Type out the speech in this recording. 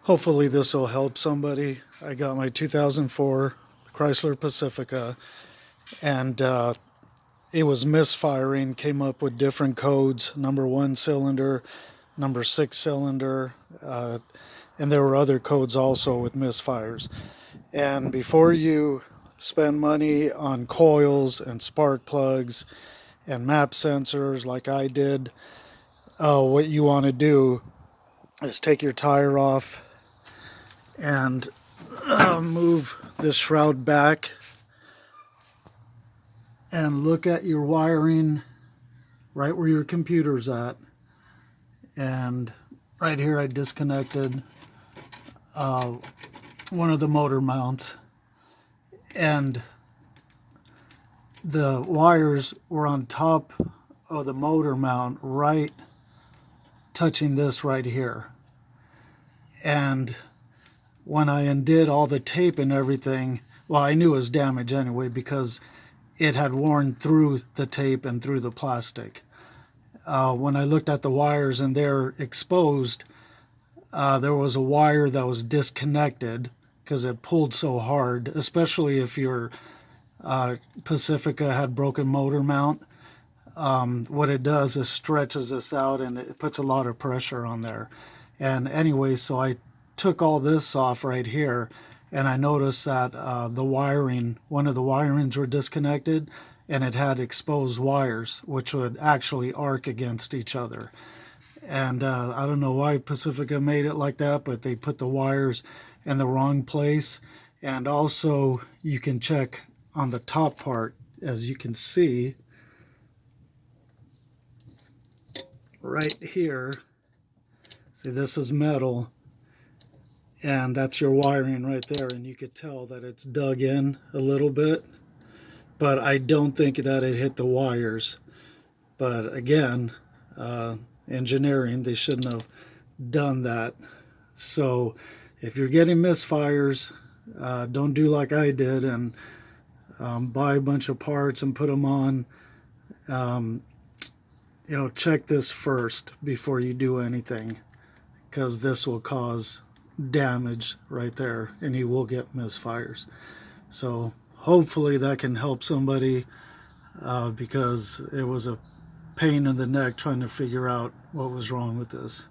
Hopefully this will help somebody. I got my 2004 Chrysler Pacifica, and it was misfiring, came up with different codes, number 1 cylinder, number 6 cylinder, and there were other codes also with misfires. And before you spend money on coils and spark plugs and map sensors like I did, what you want to do is take your tire off and move this shroud back and look at your wiring right where your computer's at. And right here I disconnected one of the motor mounts, and the wires were on top of the motor mount, right touching this right here. And when I undid all the tape and everything, well, I knew it was damaged anyway because it had worn through the tape and through the plastic. When I looked at the wires and they're exposed, there was a wire that was disconnected because it pulled so hard, especially if your Pacifica had broken motor mount. What it does is stretches this out and it puts a lot of pressure on there. And anyway, so I took all this off right here, and I noticed that the wiring, one of the wirings were disconnected, and it had exposed wires which would actually arc against each other. And I don't know why Pacifica made it like that, but they put the wires in the wrong place. And also you can check on the top part, as you can see right here. See, this is metal, and that's your wiring right there, and you could tell that it's dug in a little bit, but I don't think that it hit the wires. But again, engineering, they shouldn't have done that. So if you're getting misfires, don't do like I did and buy a bunch of parts and put them on. Check this first before you do anything, because this will cause damage right there and you will get misfires. So hopefully that can help somebody, because it was a pain in the neck trying to figure out what was wrong with this.